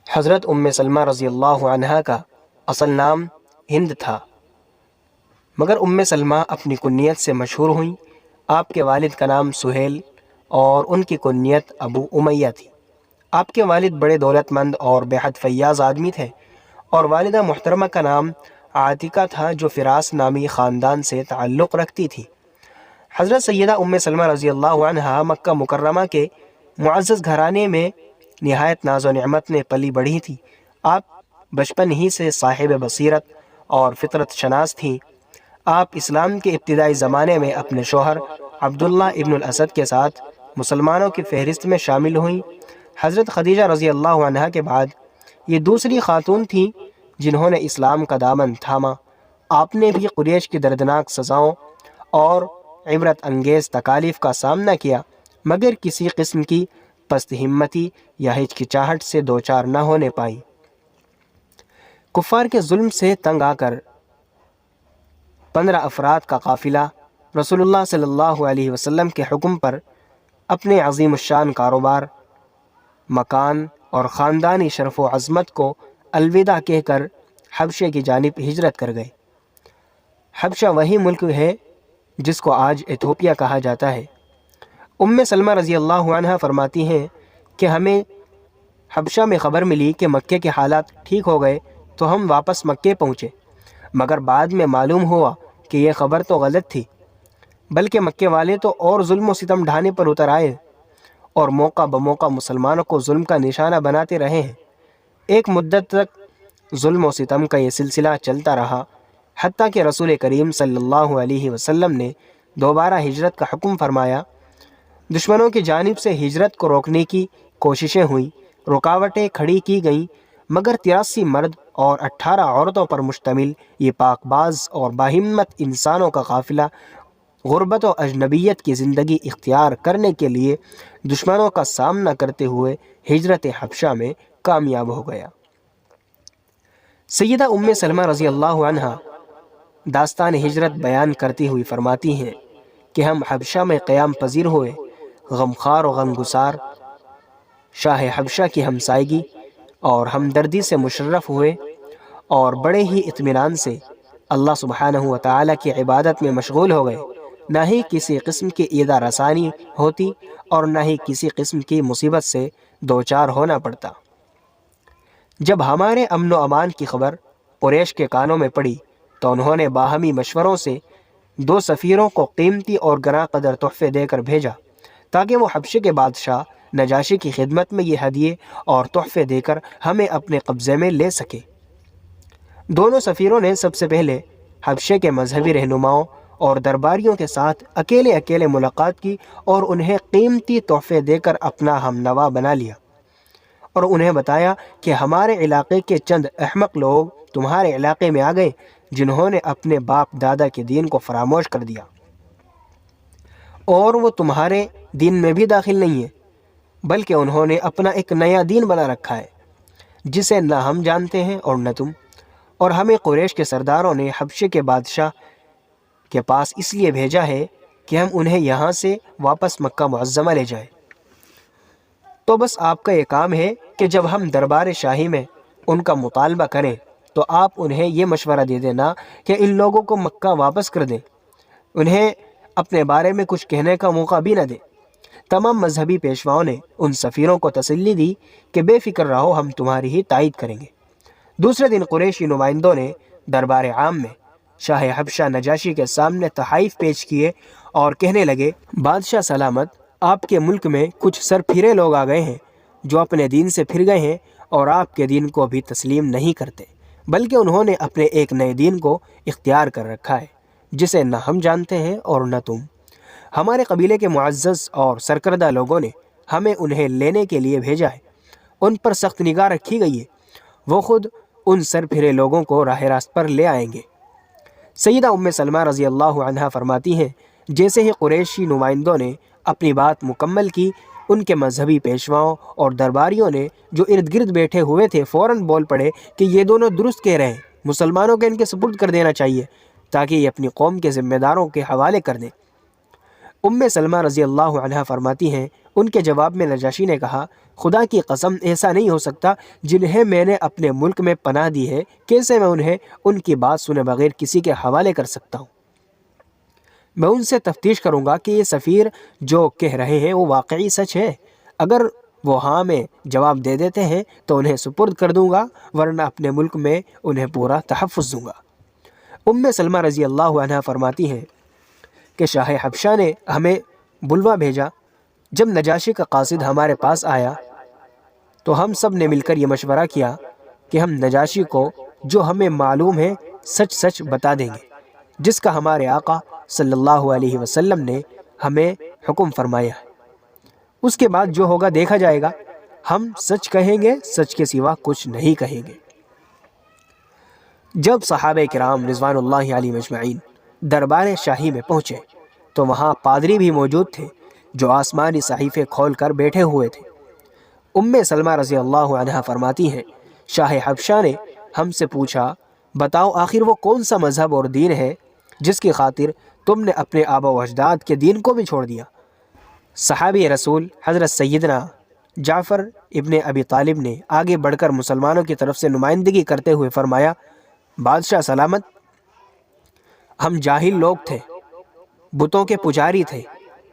حضرت سلمہ رضی اللہ عنہا کا اصل نام ہند تھا، مگر سلمہ اپنی کنیت سے مشہور ہوئیں۔ آپ کے والد کا نام سہیل اور ان کی کنیت ابو امیہ تھی۔ آپ کے والد بڑے دولت مند اور بے حد فیاض آدمی تھے، اور والدہ محترمہ کا نام عاتکہ تھا جو فراس نامی خاندان سے تعلق رکھتی تھی۔ حضرت سیدہ سلمہ رضی اللہ عنہا مکہ مکرمہ کے معزز گھرانے میں نہایت ناز و نعمت میں پلی بڑھی تھی۔ آپ بچپن ہی سے صاحب بصیرت اور فطرت شناس تھیں۔ آپ اسلام کے ابتدائی زمانے میں اپنے شوہر عبداللہ ابن الاسد کے ساتھ مسلمانوں کی فہرست میں شامل ہوئیں۔ حضرت خدیجہ رضی اللہ عنہا کے بعد یہ دوسری خاتون تھیں جنہوں نے اسلام کا دامن تھاما۔ آپ نے بھی قریش کی دردناک سزاؤں اور عبرت انگیز تکالیف کا سامنا کیا، مگر کسی قسم کی پست ہمتی یا ہچکچاہٹ سے دوچار نہ ہونے پائیں۔ کفار کے ظلم سے تنگ آ کر 15 افراد کا قافلہ رسول اللہ صلی اللہ علیہ وسلم کے حکم پر اپنے عظیم الشان کاروبار، مکان اور خاندانی شرف و عظمت کو الوداع کہہ کر حبشے کی جانب ہجرت کر گئے۔ حبشہ وہی ملک ہے جس کو آج ایتھوپیا کہا جاتا ہے۔ سلمہ رضی اللہ عنہ فرماتی ہیں کہ ہمیں حبشہ میں خبر ملی کہ مکے کے حالات ٹھیک ہو گئے تو ہم واپس مکے پہنچے، مگر بعد میں معلوم ہوا کہ یہ خبر تو غلط تھی، بلکہ مکے والے تو اور ظلم و ستم ڈھانے پر اتر آئے اور موقع بموقع مسلمانوں کو ظلم کا نشانہ بناتے رہے ہیں۔ ایک مدت تک ظلم و ستم کا یہ سلسلہ چلتا رہا، حتیٰ کہ رسول کریم صلی اللہ علیہ وسلم نے دوبارہ ہجرت کا حکم فرمایا۔ دشمنوں کی جانب سے ہجرت کو روکنے کی کوششیں ہوئیں، رکاوٹیں کھڑی کی گئیں، مگر 83 مرد اور 18 عورتوں پر مشتمل یہ پاک باز اور باہمت انسانوں کا قافلہ غربت و اجنبیت کی زندگی اختیار کرنے کے لیے دشمنوں کا سامنا کرتے ہوئے ہجرت حبشہ میں کامیاب ہو گیا۔ سیدہ سلمہ رضی اللہ عنہا داستان ہجرت بیان کرتی ہوئی فرماتی ہیں کہ ہم حبشہ میں قیام پذیر ہوئے، غمخوار و غمگسار شاہ حبشہ کی ہمسائیگی اور ہمدردی سے مشرف ہوئے، اور بڑے ہی اطمینان سے اللہ سبحانہ و تعالیٰ کی عبادت میں مشغول ہو گئے۔ نہ ہی کسی قسم کی ایذا رسانی ہوتی اور نہ ہی کسی قسم کی مصیبت سے دوچار ہونا پڑتا۔ جب ہمارے امن و امان کی خبر قریش کے کانوں میں پڑی تو انہوں نے باہمی مشوروں سے 2 سفیروں کو قیمتی اور گراں قدر تحفے دے کر بھیجا تاکہ وہ حبشے کے بادشاہ نجاشی کی خدمت میں یہ ہدیے اور تحفے دے کر ہمیں اپنے قبضے میں لے سکے۔ دونوں سفیروں نے سب سے پہلے حبشے کے مذہبی رہنماؤں اور درباریوں کے ساتھ اکیلے ملاقات کی اور انہیں قیمتی تحفے دے کر اپنا ہم نوا بنا لیا، اور انہیں بتایا کہ ہمارے علاقے کے چند احمق لوگ تمہارے علاقے میں آ گئے جنہوں نے اپنے باپ دادا کے دین کو فراموش کر دیا، اور وہ تمہارے دین میں بھی داخل نہیں ہے، بلکہ انہوں نے اپنا ایک نیا دین بنا رکھا ہے جسے نہ ہم جانتے ہیں اور نہ تم، اور ہمیں قریش کے سرداروں نے حبشے کے بادشاہ کے پاس اس لیے بھیجا ہے کہ ہم انہیں یہاں سے واپس مکہ معظمہ لے جائیں۔ تو بس آپ کا یہ کام ہے کہ جب ہم دربار شاہی میں ان کا مطالبہ کریں تو آپ انہیں یہ مشورہ دے دینا کہ ان لوگوں کو مکہ واپس کر دیں، انہیں اپنے بارے میں کچھ کہنے کا موقع بھی نہ دیں۔ تمام مذہبی پیشواؤں نے ان سفیروں کو تسلی دی کہ بے فکر رہو، ہم تمہاری ہی تائید کریں گے۔ دوسرے دن قریشی نمائندوں نے دربار عام میں شاہ حبشہ نجاشی کے سامنے تحائف پیش کیے اور کہنے لگے، بادشاہ سلامت، آپ کے ملک میں کچھ سر پھرے لوگ آ گئے ہیں جو اپنے دین سے پھر گئے ہیں اور آپ کے دین کو بھی تسلیم نہیں کرتے، بلکہ انہوں نے اپنے ایک نئے دین کو اختیار کر رکھا ہے جسے نہ ہم جانتے ہیں اور نہ تم۔ ہمارے قبیلے کے معزز اور سرکردہ لوگوں نے ہمیں انہیں لینے کے لیے بھیجا ہے، ان پر سخت نگاہ رکھی گئی ہے، وہ خود ان سر پھرے لوگوں کو راہ راست پر لے آئیں گے۔ سیدہ سلمہ رضی اللہ عنہا فرماتی ہیں، جیسے ہی قریشی نمائندوں نے اپنی بات مکمل کی، ان کے مذہبی پیشواؤں اور درباریوں نے جو ارد گرد بیٹھے ہوئے تھے فوراً بول پڑے کہ یہ دونوں درست کہہ رہے ہیں، مسلمانوں کو ان کے سپرد کر دینا چاہیے تاکہ یہ اپنی قوم کے ذمہ داروں کے حوالے کر دیں۔ سلمہ رضی اللہ عنہا فرماتی ہیں، ان کے جواب میں نجاشی نے کہا، خدا کی قسم ایسا نہیں ہو سکتا، جنہیں میں نے اپنے ملک میں پناہ دی ہے کیسے میں انہیں ان کی بات سنے بغیر کسی کے حوالے کر سکتا ہوں؟ میں ان سے تفتیش کروں گا کہ یہ سفیر جو کہہ رہے ہیں وہ واقعی سچ ہے۔ اگر وہ ہاں میں جواب دے دیتے ہیں تو انہیں سپرد کر دوں گا، ورنہ اپنے ملک میں انہیں پورا تحفظ دوں گا۔ سلمہ رضی اللہ عنہ فرماتی ہیں کہ شاہ حبشہ نے ہمیں بلوا بھیجا۔ جب نجاشی کا قاصد ہمارے پاس آیا تو ہم سب نے مل کر یہ مشورہ کیا کہ ہم نجاشی کو جو ہمیں معلوم ہے سچ سچ بتا دیں گے، جس کا ہمارے آقا صلی اللہ علیہ وسلم نے ہمیں حکم فرمایا ہے۔ اس کے بعد جو ہوگا دیکھا جائے گا، ہم سچ کہیں گے، سچ کے سوا کچھ نہیں کہیں گے۔ جب صحابہ کرام رضوان اللہ علیہ مجمعین دربار شاہی میں پہنچے تو وہاں پادری بھی موجود تھے جو آسمانی صحیفے کھول کر بیٹھے ہوئے تھے۔ سلمہ رضی اللہ عنہ فرماتی ہیں، شاہ حبشہ نے ہم سے پوچھا، بتاؤ آخر وہ کون سا مذہب اور دین ہے جس کی خاطر تم نے اپنے آبا و اجداد کے دین کو بھی چھوڑ دیا؟ صحابی رسول حضرت سیدنا جعفر ابن ابی طالب نے آگے بڑھ کر مسلمانوں کی طرف سے نمائندگی کرتے ہوئے فرمایا، بادشاہ سلامت، ہم جاہل لوگ تھے، بتوں کے پجاری تھے،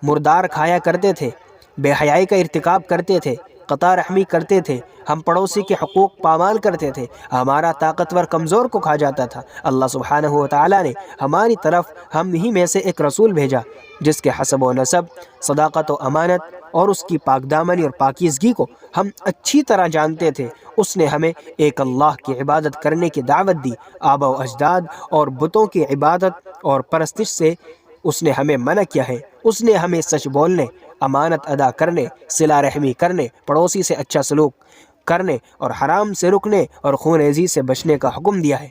مردار کھایا کرتے تھے، بے حیائی کا ارتکاب کرتے تھے، قطع رحمی کرتے تھے، ہم پڑوسی کے حقوق پامال کرتے تھے، ہمارا طاقتور کمزور کو کھا جاتا تھا۔ اللہ سبحانہ و تعالیٰ نے ہماری طرف ہم ہی میں سے ایک رسول بھیجا جس کے حسب و نسب، صداقت و امانت اور اس کی پاک دامنی اور پاکیزگی کو ہم اچھی طرح جانتے تھے۔ اس نے ہمیں ایک اللہ کی عبادت کرنے کی دعوت دی، آبا و اجداد اور بتوں کی عبادت اور پرستش سے اس نے ہمیں منع کیا ہے۔ اس نے ہمیں سچ بولنے، امانت ادا کرنے، صلہ رحمی کرنے، پڑوسی سے اچھا سلوک کرنے اور حرام سے رکنے اور خون ریزی سے بچنے کا حکم دیا ہے۔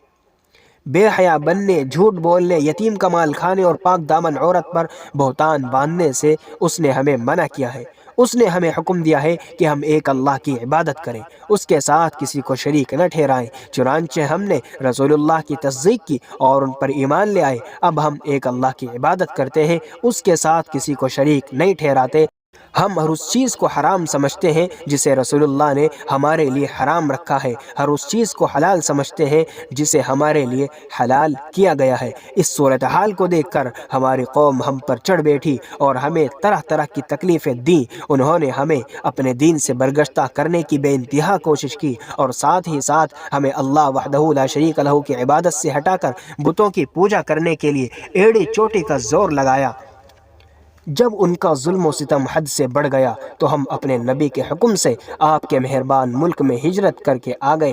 بے حیا بننے، جھوٹ بولنے، یتیم کا مال کھانے اور پاک دامن عورت پر بہتان باندھنے سے اس نے ہمیں منع کیا ہے۔ اس نے ہمیں حکم دیا ہے کہ ہم ایک اللہ کی عبادت کریں، اس کے ساتھ کسی کو شریک نہ ٹھہرائیں۔ چنانچہ ہم نے رسول اللہ کی تصدیق کی اور ان پر ایمان لے آئے۔ اب ہم ایک اللہ کی عبادت کرتے ہیں، اس کے ساتھ کسی کو شریک نہیں ٹھہراتے۔ ہم ہر اس چیز کو حرام سمجھتے ہیں جسے رسول اللہ نے ہمارے لیے حرام رکھا ہے، ہر اس چیز کو حلال سمجھتے ہیں جسے ہمارے لیے حلال کیا گیا ہے۔ اس صورتحال کو دیکھ کر ہماری قوم ہم پر چڑھ بیٹھی اور ہمیں طرح طرح کی تکلیفیں دیں۔ انہوں نے ہمیں اپنے دین سے برگشتہ کرنے کی بے انتہا کوشش کی اور ساتھ ہی ساتھ ہمیں اللہ وحدہ لا شریک لہ کی عبادت سے ہٹا کر بتوں کی پوجا کرنے کے لیے ایڑی چوٹی کا زور لگایا۔ جب ان کا ظلم و ستم حد سے بڑھ گیا تو ہم اپنے نبی کے حکم سے آپ کے مہربان ملک میں ہجرت کر کے آ گئے،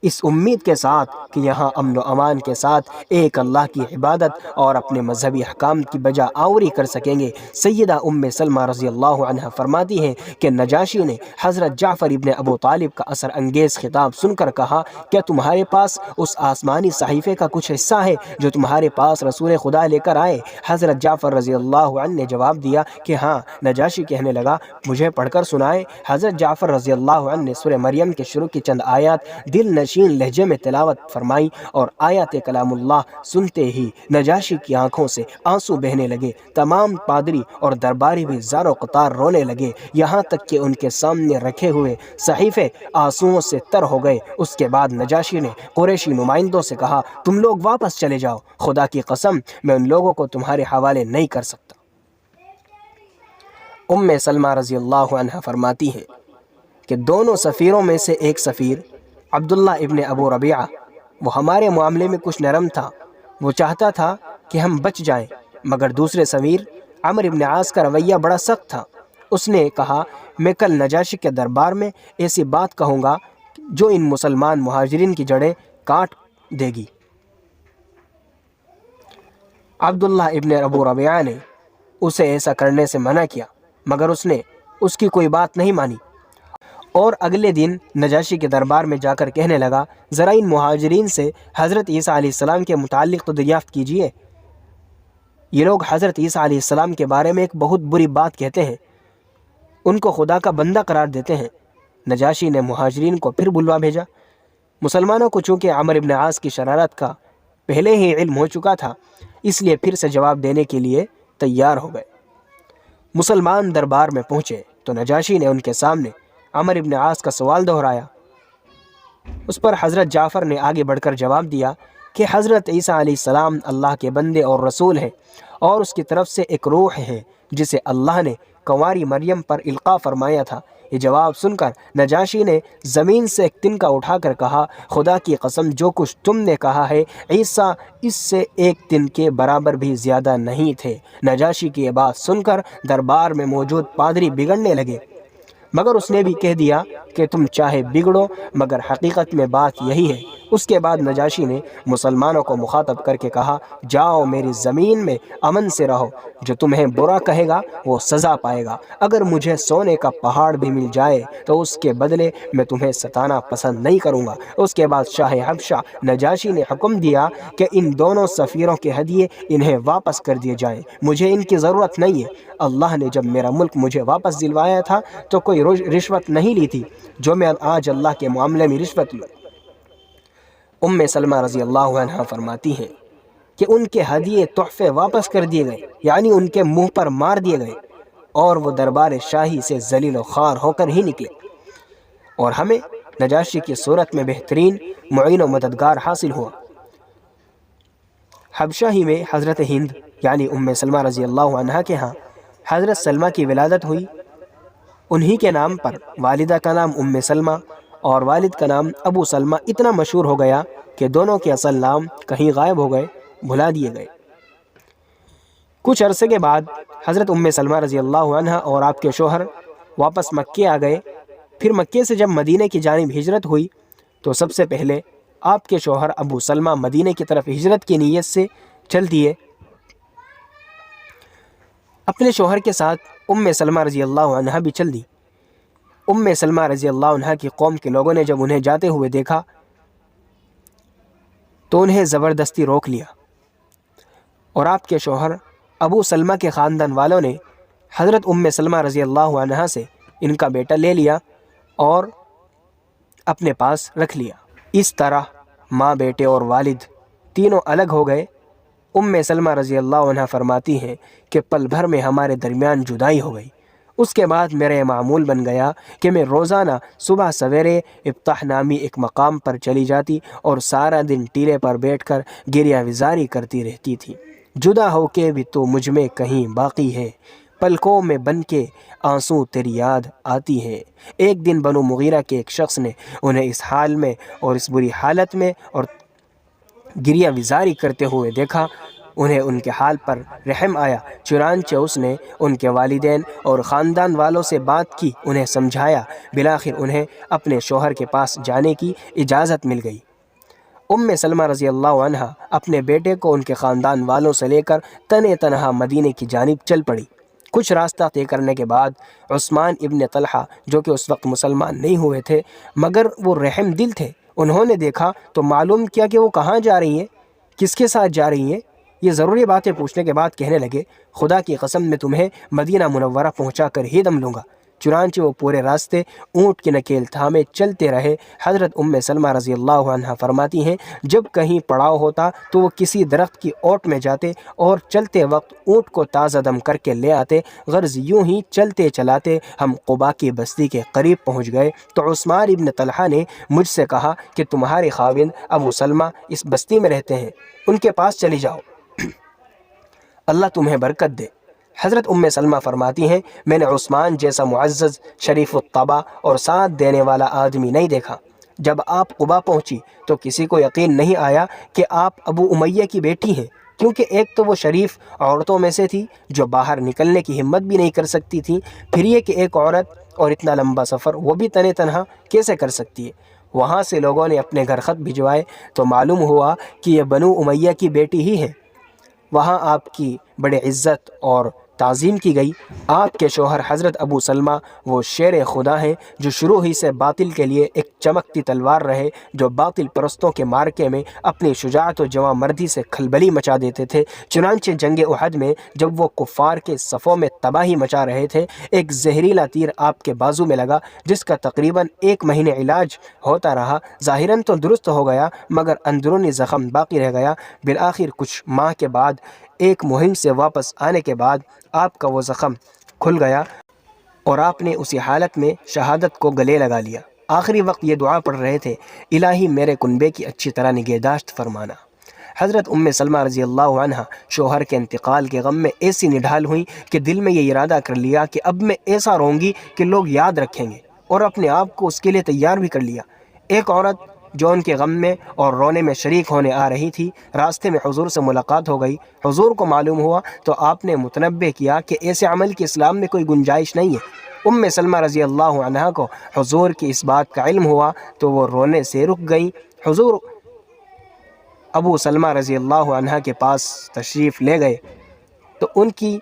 اس امید کے ساتھ کہ یہاں امن و امان کے ساتھ ایک اللہ کی عبادت اور اپنے مذہبی احکام کی بجا آوری کر سکیں گے۔ سیدہ سلمہ رضی اللہ عنہ فرماتی ہیں کہ نجاشی نے حضرت جعفر ابن ابو طالب کا اثر انگیز خطاب سن کر کہا، کیا تمہارے پاس اس آسمانی صحیفے کا کچھ حصہ ہے جو تمہارے پاس رسول خدا لے کر آئے؟ حضرت جعفر رضی اللہ عنہ نے جواب دیا کہ ہاں۔ نجاشی کہنے لگا، مجھے پڑھ کر سنائے۔ حضرت جعفر رضی اللہ عنہ نے سورہ مریم کے شروع کی چند آیات دل نشین لہجے میں تلاوت فرمائی اور آیات کلام اللہ سنتے ہی نجاشی کی آنکھوں سے آنسو بہنے لگے۔ تمام پادری اور درباری بھی زار و قطار رونے لگے، یہاں تک کہ ان کے سامنے رکھے ہوئے صحیفے آنسوؤں سے تر ہو گئے۔ اس کے بعد نجاشی نے قریشی نمائندوں سے کہا، تم لوگ واپس چلے جاؤ، خدا کی قسم میں ان لوگوں کو تمہارے حوالے نہیں کر سکتا۔ سلمہ رضی اللہ عنہ فرماتی ہیں کہ دونوں سفیروں میں سے ایک سفیر عبداللہ ابن ابو ربیعہ، وہ ہمارے معاملے میں کچھ نرم تھا، وہ چاہتا تھا کہ ہم بچ جائیں، مگر دوسرے سفیر عمرو ابن عاص کا رویہ بڑا سخت تھا۔ اس نے کہا، میں کل نجاشی کے دربار میں ایسی بات کہوں گا جو ان مسلمان مہاجرین کی جڑیں کاٹ دے گی۔ عبداللہ ابن ابو ربیعہ نے اسے ایسا کرنے سے منع کیا، مگر اس نے اس کی کوئی بات نہیں مانی اور اگلے دن نجاشی کے دربار میں جا کر کہنے لگا، ذرا ان مہاجرین سے حضرت عیسیٰ علیہ السلام کے متعلق تو دریافت کیجئے۔ یہ لوگ حضرت عیسیٰ علیہ السلام کے بارے میں ایک بہت بری بات کہتے ہیں، ان کو خدا کا بندہ قرار دیتے ہیں۔ نجاشی نے مہاجرین کو پھر بلوا بھیجا۔ مسلمانوں کو چونکہ عمرو ابن عاص کی شرارت کا پہلے ہی علم ہو چکا تھا، اس لیے پھر سے جواب دینے کے لیے تیار ہو گئے۔ مسلمان دربار میں پہنچے تو نجاشی نے ان کے سامنے عمر ابن عاص کا سوال دہرایا۔ اس پر حضرت جعفر نے آگے بڑھ کر جواب دیا کہ حضرت عیسیٰ علیہ السلام اللہ کے بندے اور رسول ہیں اور اس کی طرف سے ایک روح ہے جسے اللہ نے کنواری مریم پر القاء فرمایا تھا۔ یہ جواب سن کر نجاشی نے زمین سے ایک تنکا اٹھا کر کہا، خدا کی قسم جو کچھ تم نے کہا ہے عیسیٰ اس سے ایک تنکے برابر بھی زیادہ نہیں تھے۔ نجاشی کی یہ بات سن کر دربار میں موجود پادری بگڑنے لگے، مگر اس نے بھی کہہ دیا کہ تم چاہے بگڑو مگر حقیقت میں بات یہی ہے۔ اس کے بعد نجاشی نے مسلمانوں کو مخاطب کر کے کہا، جاؤ میری زمین میں امن سے رہو، جو تمہیں برا کہے گا وہ سزا پائے گا۔ اگر مجھے سونے کا پہاڑ بھی مل جائے تو اس کے بدلے میں تمہیں ستانا پسند نہیں کروں گا۔ اس کے بعد شاہ حبشہ نجاشی نے حکم دیا کہ ان دونوں سفیروں کے ہدیے انہیں واپس کر دیے جائیں، مجھے ان کی ضرورت نہیں ہے۔ اللہ نے جب میرا ملک مجھے واپس دلوایا تھا تو کوئی رشوت نہیں لی تھی جو میں آج اللہ کے معاملے میں رشوت لوں۔ سلمہ رضی اللہ عنہ فرماتی ہیں کہ ان کے ہدیے تحفے واپس کر دیے گئے، یعنی ان کے منہ پر مار دیے گئے، اور وہ دربار شاہی سے ذلیل و خوار ہو کر ہی نکلے، اور ہمیں نجاشی کی صورت میں بہترین معین و مددگار حاصل ہوا۔ حبشہ ہی میں حضرت ہند یعنی سلمہ رضی اللہ عنہ کے ہاں حضرت سلمہ کی ولادت ہوئی۔ انہی کے نام پر والدہ کا نام سلمہ اور والد کا نام ابو سلمہ اتنا مشہور ہو گیا کہ دونوں کے اصل نام کہیں غائب ہو گئے، بھلا دیے گئے۔ کچھ عرصے کے بعد حضرت سلمہ رضی اللہ عنہ اور آپ کے شوہر واپس مکے آ گئے۔ پھر مکے سے جب مدینے کی جانب ہجرت ہوئی تو سب سے پہلے آپ کے شوہر ابو سلمہ مدینے کی طرف ہجرت کی نیت سے چل دیے۔ اپنے شوہر کے ساتھ سلمہ رضی اللہ عنہ بھی چل دی۔ سلمہ رضی اللہ عنہ کی قوم کے لوگوں نے جب انہیں جاتے ہوئے دیکھا تو انہیں زبردستی روک لیا، اور آپ کے شوہر ابو سلمہ کے خاندان والوں نے حضرت سلمہ رضی اللہ عنہ سے ان کا بیٹا لے لیا اور اپنے پاس رکھ لیا۔ اس طرح ماں، بیٹے اور والد تینوں الگ ہو گئے۔ سلمہ رضی اللہ عنہ فرماتی ہیں کہ پل بھر میں ہمارے درمیان جدائی ہو گئی۔ اس کے بعد میرا یہ معمول بن گیا کہ میں روزانہ صبح سویرے ابطح نامی ایک مقام پر چلی جاتی اور سارا دن ٹیلے پر بیٹھ کر گریہ وزاری کرتی رہتی تھی۔ جدا ہو کے بھی تو مجھ میں کہیں باقی ہے، پلکوں میں بن کے آنسو تیری یاد آتی ہے۔ ایک دن بنو مغیرہ کے ایک شخص نے انہیں اس حال میں اور اس بری حالت میں اور گریہ وزاری کرتے ہوئے دیکھا۔ انہیں ان کے حال پر رحم آیا، چنانچہ اس نے ان کے والدین اور خاندان والوں سے بات کی، انہیں سمجھایا۔ بالآخر انہیں اپنے شوہر کے پاس جانے کی اجازت مل گئی۔ سلمہ رضی اللہ عنہ اپنے بیٹے کو ان کے خاندان والوں سے لے کر تنے تنہا مدینے کی جانب چل پڑی۔ کچھ راستہ طے کرنے کے بعد عثمان ابن طلحہ جو کہ اس وقت مسلمان نہیں ہوئے تھے مگر وہ رحم دل تھے، انہوں نے دیکھا تو معلوم کیا کہ وہ کہاں جا رہی ہیں، کس کے ساتھ جا رہی ہیں۔ یہ ضروری باتیں پوچھنے کے بعد کہنے لگے، خدا کی قسم میں تمہیں مدینہ منورہ پہنچا کر ہی دم لوں گا۔ چنانچہ وہ پورے راستے اونٹ کی نکیل تھامے چلتے رہے۔ حضرت سلمہ رضی اللہ عنہ فرماتی ہیں جب کہیں پڑاؤ ہوتا تو وہ کسی درخت کی اوٹ میں جاتے اور چلتے وقت اونٹ کو تازہ دم کر کے لے آتے۔ غرض یوں ہی چلتے چلاتے ہم قبا کی بستی کے قریب پہنچ گئے تو عثمان ابن طلحہ نے مجھ سے کہا کہ تمہارے خاوند ابو سلمہ اس بستی میں رہتے ہیں، ان کے پاس چلی جاؤ، اللہ تمہیں برکت دے۔ حضرت سلمہ فرماتی ہیں میں نے عثمان جیسا معزز، شریف الطبع اور ساتھ دینے والا آدمی نہیں دیکھا۔ جب آپ قبا پہنچی تو کسی کو یقین نہیں آیا کہ آپ ابو امیہ کی بیٹی ہیں، کیونکہ ایک تو وہ شریف عورتوں میں سے تھی جو باہر نکلنے کی ہمت بھی نہیں کر سکتی تھی، پھر یہ کہ ایک عورت اور اتنا لمبا سفر وہ بھی تنے تنہا کیسے کر سکتی ہے۔ وہاں سے لوگوں نے اپنے گھر خط بھجوائے تو معلوم ہوا کہ یہ بنو امیہ کی بیٹی ہی ہے۔ وہاں آپ کی بڑے عزت اور تعظیم کی گئی۔ آپ کے شوہر حضرت ابو سلمہ وہ شیر خدا ہیں جو شروع ہی سے باطل کے لیے ایک چمکتی تلوار رہے، جو باطل پرستوں کے مارکے میں اپنی شجاعت و جواں مردی سے کھلبلی مچا دیتے تھے۔ چنانچہ جنگ احد میں جب وہ کفار کے صفوں میں تباہی مچا رہے تھے، ایک زہریلا تیر آپ کے بازو میں لگا جس کا تقریباً 1 مہینے علاج ہوتا رہا۔ ظاہراً تو درست ہو گیا مگر اندرونی زخم باقی رہ گیا۔ بالآخر کچھ ماہ کے بعد ایک مہم سے واپس آنے کے بعد آپ کا وہ زخم کھل گیا اور آپ نے اسی حالت میں شہادت کو گلے لگا لیا۔ آخری وقت یہ دعا پڑھ رہے تھے، الہی میرے کنبے کی اچھی طرح نگہداشت فرمانا۔ حضرت سلمہ رضی اللہ عنہ شوہر کے انتقال کے غم میں ایسی نڈھال ہوئیں کہ دل میں یہ ارادہ کر لیا کہ اب میں ایسا روں گی کہ لوگ یاد رکھیں گے، اور اپنے آپ کو اس کے لیے تیار بھی کر لیا۔ ایک عورت جو ان کے غم میں اور رونے میں شریک ہونے آ رہی تھی، راستے میں حضور سے ملاقات ہو گئی۔ حضور کو معلوم ہوا تو آپ نے متنبہ کیا کہ ایسے عمل کی اسلام میں کوئی گنجائش نہیں ہے۔ سلمہ رضی اللہ عنہ کو حضور کی اس بات کا علم ہوا تو وہ رونے سے رک گئیں۔ حضور ابو سلمہ رضی اللہ عنہ کے پاس تشریف لے گئے تو ان کی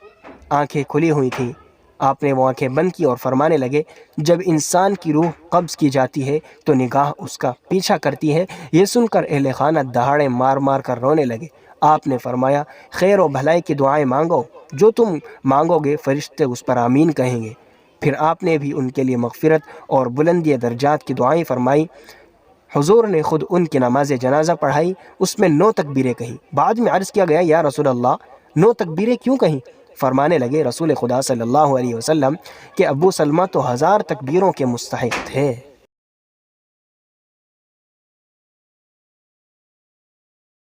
آنکھیں کھلی ہوئی تھیں۔ آپ نے وہ آنکھیں بند کی اور فرمانے لگے، جب انسان کی روح قبض کی جاتی ہے تو نگاہ اس کا پیچھا کرتی ہے۔ یہ سن کر اہل خانہ دہاڑے مار مار کر رونے لگے۔ آپ نے فرمایا، خیر و بھلائی کی دعائیں مانگو، جو تم مانگو گے فرشتے اس پر آمین کہیں گے۔ پھر آپ نے بھی ان کے لیے مغفرت اور بلندی درجات کی دعائیں فرمائی۔ حضور نے خود ان کی نماز جنازہ پڑھائی، اس میں 9 تکبیریں کہیں۔ بعد میں عرض کیا گیا، یا رسول اللہ 9 تکبیریں کیوں کہیں؟ فرمانے لگے رسول خدا صلی اللہ علیہ وسلم کہ ابو سلمہ تو 1000 تکبیروں کے مستحق تھے۔